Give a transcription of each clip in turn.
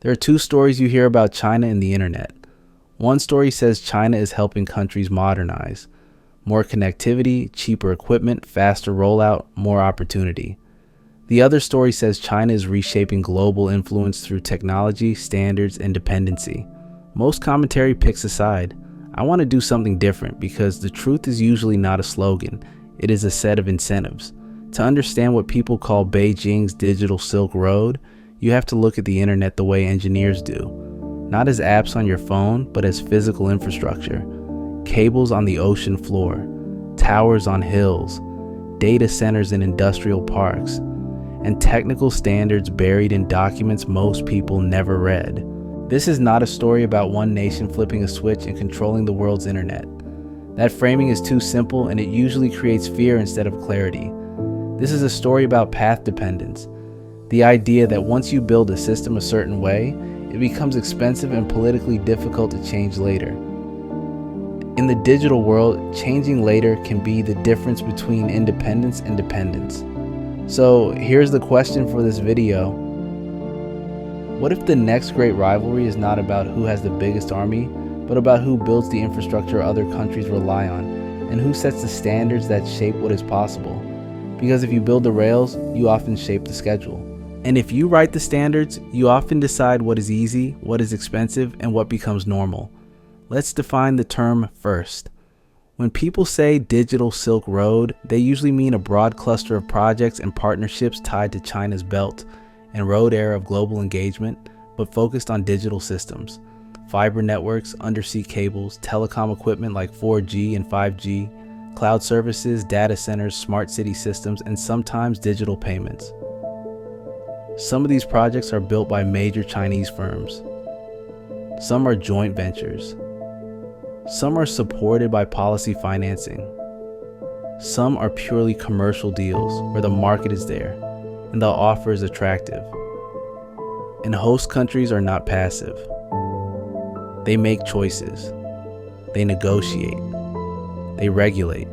There are two stories you hear about China and the internet. One story says China is helping countries modernize. More connectivity, cheaper equipment, faster rollout, more opportunity. The other story says China is reshaping global influence through technology, standards, and dependency. Most commentary picks a side. I want to do something different because the truth is usually not a slogan, it is a set of incentives. To understand what people call Beijing's digital Silk Road, you have to look at the internet the way engineers do. Not as apps on your phone, but as physical infrastructure. Cables on the ocean floor, towers on hills, data centers in industrial parks, and technical standards buried in documents most people never read. This is not a story about one nation flipping a switch and controlling the world's internet. That framing is too simple and it usually creates fear instead of clarity. This is a story about path dependence. The idea that once you build a system a certain way, it becomes expensive and politically difficult to change later. In the digital world, changing later can be the difference between independence and dependence. So here's the question for this video. What if the next great rivalry is not about who has the biggest army, but about who builds the infrastructure other countries rely on, and who sets the standards that shape what is possible? Because if you build the rails, you often shape the schedule. And if you write the standards, you often decide what is easy, what is expensive, and what becomes normal. Let's define the term first. When people say digital Silk Road, they usually mean a broad cluster of projects and partnerships tied to China's Belt and Road era of global engagement, but focused on digital systems. Fiber networks, undersea cables, telecom equipment like 4G and 5G, cloud services, data centers, smart city systems, and sometimes digital payments. Some of these projects are built by major Chinese firms. Some are joint ventures. Some are supported by policy financing. Some are purely commercial deals where the market is there and the offer is attractive. And host countries are not passive. They make choices. They negotiate. They regulate.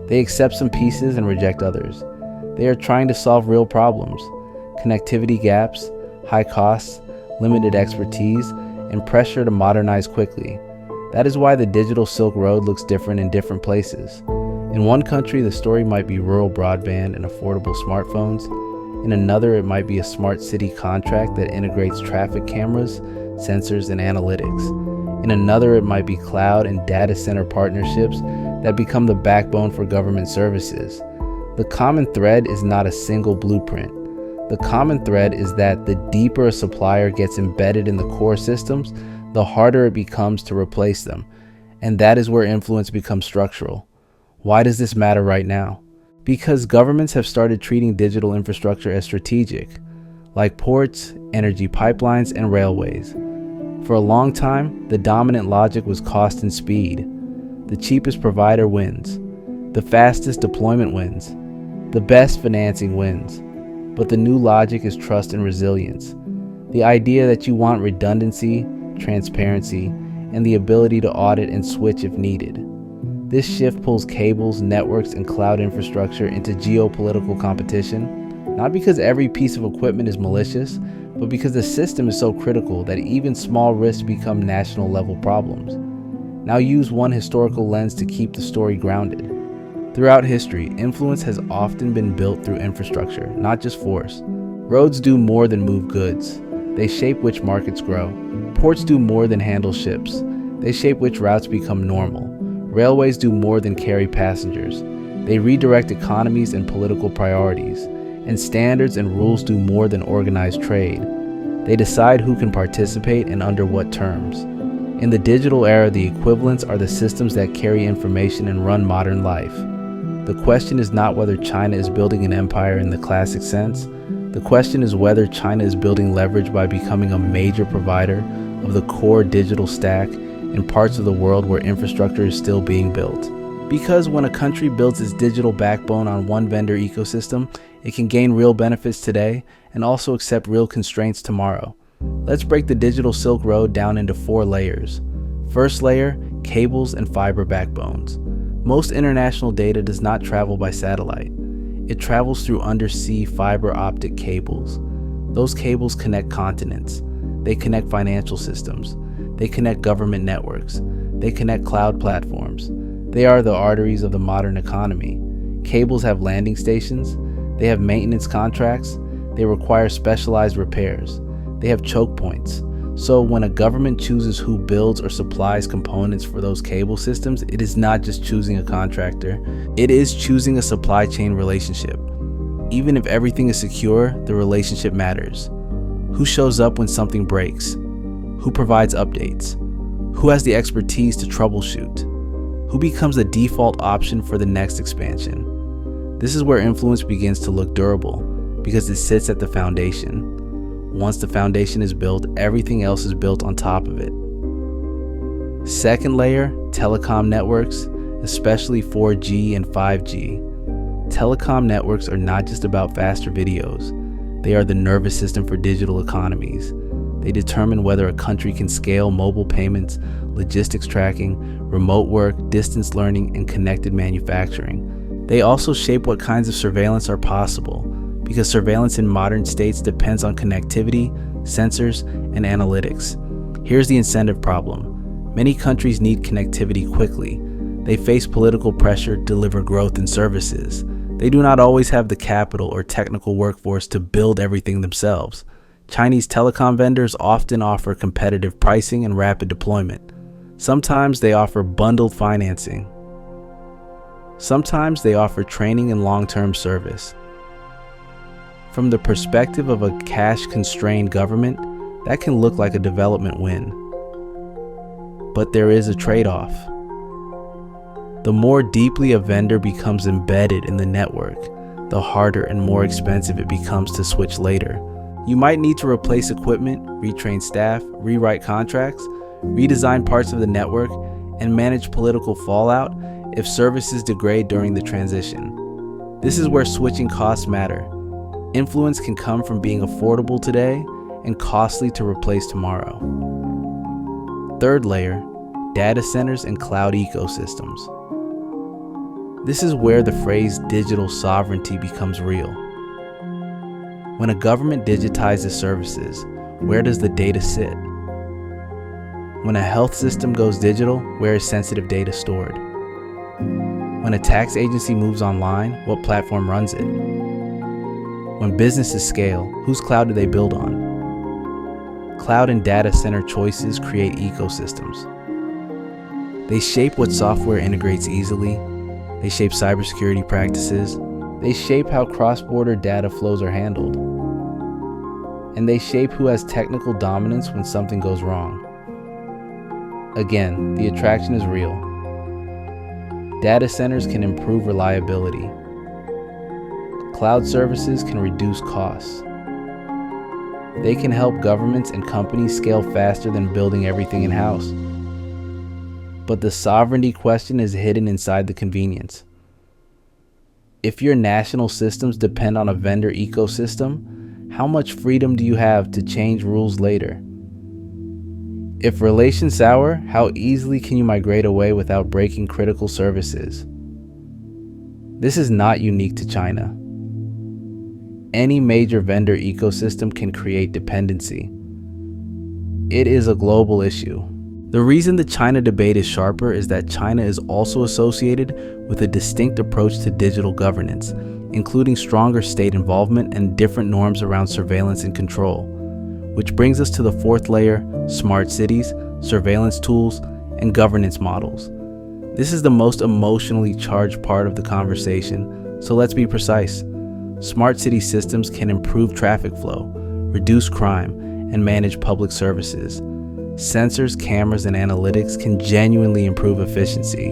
They accept some pieces and reject others. They are trying to solve real problems. Connectivity gaps, high costs, limited expertise, and pressure to modernize quickly. That is why the digital Silk Road looks different in different places. In one country, the story might be rural broadband and affordable smartphones. In another, it might be a smart city contract that integrates traffic cameras, sensors, and analytics. In another, it might be cloud and data center partnerships that become the backbone for government services. The common thread is not a single blueprint. The common thread is that the deeper a supplier gets embedded in the core systems, the harder it becomes to replace them. And that is where influence becomes structural. Why does this matter right now? Because governments have started treating digital infrastructure as strategic, like ports, energy pipelines, and railways. For a long time, the dominant logic was cost and speed. The cheapest provider wins. The fastest deployment wins. The best financing wins. But the new logic is trust and resilience. The idea that you want redundancy, transparency, and the ability to audit and switch if needed. This shift pulls cables, networks, and cloud infrastructure into geopolitical competition, not because every piece of equipment is malicious, but because the system is so critical that even small risks become national level problems. Now use one historical lens to keep the story grounded. Throughout history, influence has often been built through infrastructure, not just force. Roads do more than move goods. They shape which markets grow. Ports do more than handle ships. They shape which routes become normal. Railways do more than carry passengers. They redirect economies and political priorities. And standards and rules do more than organize trade. They decide who can participate and under what terms. In the digital era, the equivalents are the systems that carry information and run modern life. The question is not whether China is building an empire in the classic sense. The question is whether China is building leverage by becoming a major provider of the core digital stack in parts of the world where infrastructure is still being built. Because when a country builds its digital backbone on one vendor ecosystem, it can gain real benefits today and also accept real constraints tomorrow. Let's break the digital Silk Road down into 4 layers. First layer, cables and fiber backbones. Most international data does not travel by satellite. It travels through undersea fiber optic cables. Those cables connect continents. They connect financial systems. They connect government networks. They connect cloud platforms. They are the arteries of the modern economy. Cables have landing stations. They have maintenance contracts. They require specialized repairs. They have choke points. So when a government chooses who builds or supplies components for those cable systems, it is not just choosing a contractor. It is choosing a supply chain relationship. Even if everything is secure, the relationship matters. Who shows up when something breaks? Who provides updates? Who has the expertise to troubleshoot? Who becomes the default option for the next expansion? This is where influence begins to look durable, because it sits at the foundation. Once the foundation is built, everything else is built on top of it. Second layer, telecom networks, especially 4G and 5G. Telecom networks are not just about faster videos. They are the nervous system for digital economies. They determine whether a country can scale mobile payments, logistics tracking, remote work, distance learning, and connected manufacturing. They also shape what kinds of surveillance are possible, because surveillance in modern states depends on connectivity, sensors, and analytics. Here's the incentive problem. Many countries need connectivity quickly. They face political pressure to deliver growth and services. They do not always have the capital or technical workforce to build everything themselves. Chinese telecom vendors often offer competitive pricing and rapid deployment. Sometimes they offer bundled financing. Sometimes they offer training and long-term service. From the perspective of a cash-constrained government, that can look like a development win. But there is a trade-off. The more deeply a vendor becomes embedded in the network, the harder and more expensive it becomes to switch later. You might need to replace equipment, retrain staff, rewrite contracts, redesign parts of the network, and manage political fallout if services degrade during the transition. This is where switching costs matter. Influence can come from being affordable today and costly to replace tomorrow. Third layer, data centers and cloud ecosystems. This is where the phrase digital sovereignty becomes real. When a government digitizes services, where does the data sit? When a health system goes digital, where is sensitive data stored? When a tax agency moves online, what platform runs it? When businesses scale, whose cloud do they build on? Cloud and data center choices create ecosystems. They shape what software integrates easily. They shape cybersecurity practices. They shape how cross-border data flows are handled. And they shape who has technical dominance when something goes wrong. Again, the attraction is real. Data centers can improve reliability. Cloud services can reduce costs. They can help governments and companies scale faster than building everything in-house. But the sovereignty question is hidden inside the convenience. If your national systems depend on a vendor ecosystem, how much freedom do you have to change rules later? If relations sour, how easily can you migrate away without breaking critical services? This is not unique to China. Any major vendor ecosystem can create dependency. It is a global issue. The reason the China debate is sharper is that China is also associated with a distinct approach to digital governance, including stronger state involvement and different norms around surveillance and control. Which brings us to the fourth layer, smart cities, surveillance tools, and governance models. This is the most emotionally charged part of the conversation, so let's be precise. Smart city systems can improve traffic flow, reduce crime, and manage public services. Sensors, cameras, and analytics can genuinely improve efficiency.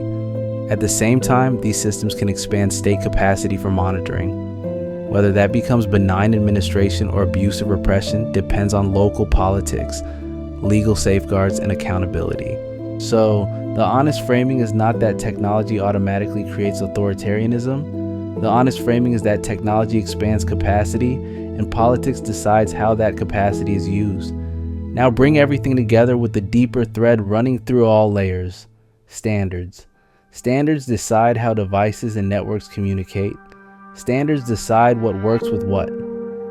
At the same time, these systems can expand state capacity for monitoring. Whether that becomes benign administration or abusive repression depends on local politics, legal safeguards, and accountability. So, the honest framing is not that technology automatically creates authoritarianism. The honest framing is that technology expands capacity, and politics decides how that capacity is used. Now bring everything together with the deeper thread running through all layers. Standards. Standards decide how devices and networks communicate. Standards decide what works with what.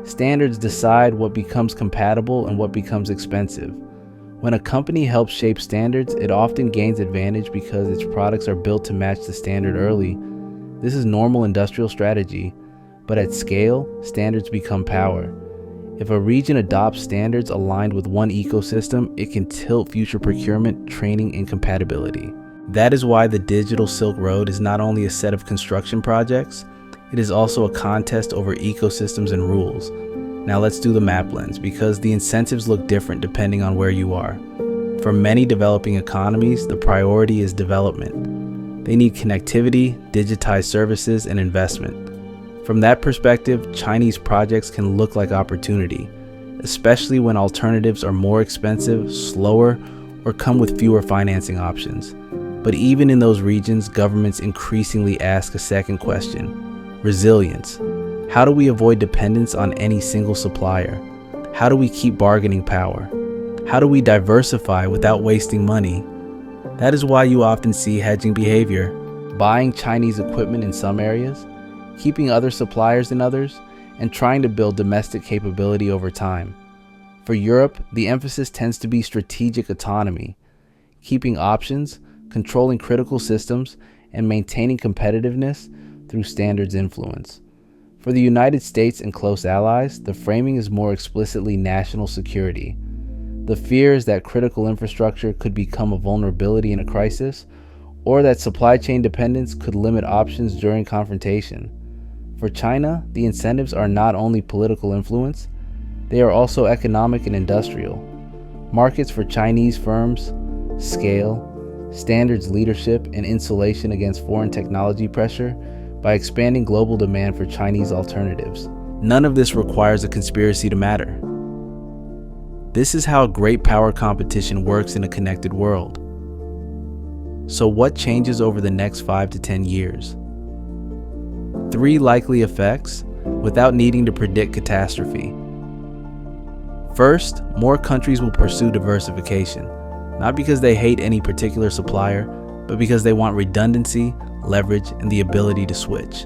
Standards decide what becomes compatible and what becomes expensive. When a company helps shape standards, it often gains advantage because its products are built to match the standard early. This is normal industrial strategy, but at scale, standards become power. If a region adopts standards aligned with one ecosystem, it can tilt future procurement, training, and compatibility. That is why the Digital Silk Road is not only a set of construction projects, it is also a contest over ecosystems and rules. Now let's do the map lens, because the incentives look different depending on where you are. For many developing economies, the priority is development. They need connectivity, digitized services, and investment. From that perspective, Chinese projects can look like opportunity, especially when alternatives are more expensive, slower, or come with fewer financing options. But even in those regions, governments increasingly ask a second question: resilience. How do we avoid dependence on any single supplier? How do we keep bargaining power? How do we diversify without wasting money? That is why you often see hedging behavior, buying Chinese equipment in some areas, keeping other suppliers in others, and trying to build domestic capability over time. For Europe, the emphasis tends to be strategic autonomy, keeping options, controlling critical systems, and maintaining competitiveness through standards influence. For the United States and close allies, the framing is more explicitly national security. The fear is that critical infrastructure could become a vulnerability in a crisis, or that supply chain dependence could limit options during confrontation. For China, the incentives are not only political influence, they are also economic and industrial. Markets for Chinese firms, scale, standards leadership, and insulation against foreign technology pressure by expanding global demand for Chinese alternatives. None of this requires a conspiracy to matter. This is how great power competition works in a connected world. So what changes over the next 5 to 10 years? 3 likely effects without needing to predict catastrophe. First, more countries will pursue diversification, not because they hate any particular supplier, but because they want redundancy, leverage, and the ability to switch.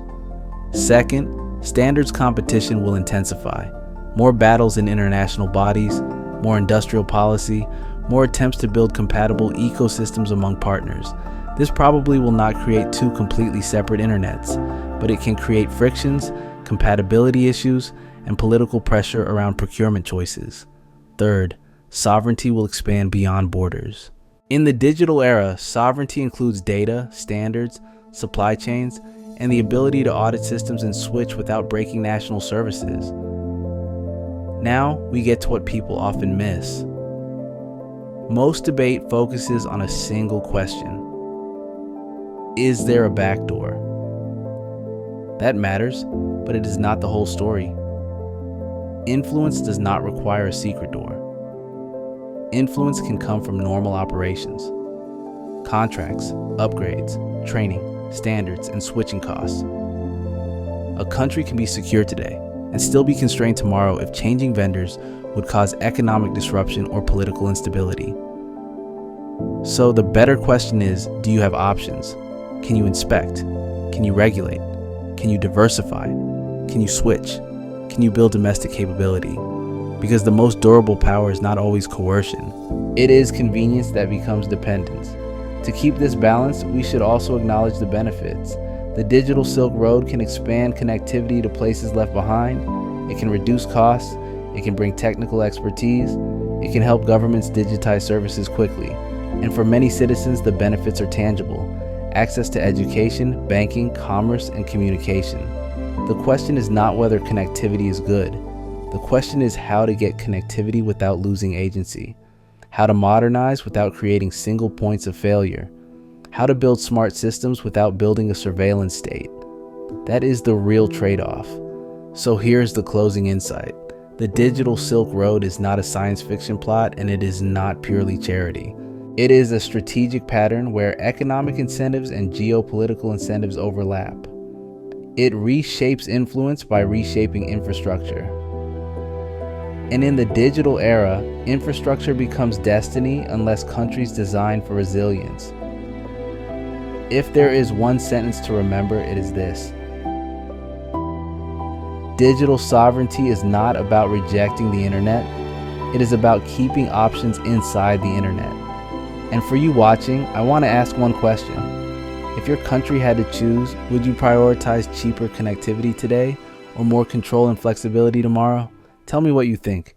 Second, standards competition will intensify. More battles in international bodies, more industrial policy, more attempts to build compatible ecosystems among partners. This probably will not create 2 completely separate internets, but it can create frictions, compatibility issues, and political pressure around procurement choices. Third, sovereignty will expand beyond borders. In the digital era, sovereignty includes data, standards, supply chains, and the ability to audit systems and switch without breaking national services. Now we get to what people often miss. Most debate focuses on a single question: is there a backdoor? That matters, but it is not the whole story. Influence does not require a secret door. Influence can come from normal operations: contracts, upgrades, training, standards, and switching costs. A country can be secure today and still be constrained tomorrow if changing vendors would cause economic disruption or political instability. So the better question is, do you have options? Can you inspect? Can you regulate? Can you diversify? Can you switch? Can you build domestic capability? Because the most durable power is not always coercion. It is convenience that becomes dependence. To keep this balance, we should also acknowledge the benefits. The Digital Silk Road can expand connectivity to places left behind. It can reduce costs. It can bring technical expertise. It can help governments digitize services quickly. And for many citizens, the benefits are tangible: access to education, banking, commerce, and communication. The question is not whether connectivity is good. The question is how to get connectivity without losing agency, how to modernize without creating single points of failure, how to build smart systems without building a surveillance state. That is the real trade-off. So here's the closing insight. The Digital Silk Road is not a science fiction plot, and it is not purely charity. It is a strategic pattern where economic incentives and geopolitical incentives overlap. It reshapes influence by reshaping infrastructure. And in the digital era, infrastructure becomes destiny unless countries design for resilience. If there is one sentence to remember, it is this: Digital sovereignty is not about rejecting the internet. It is about keeping options inside the internet. And for you watching, I want to ask one question. If your country had to choose, would you prioritize cheaper connectivity today or more control and flexibility tomorrow? Tell me what you think.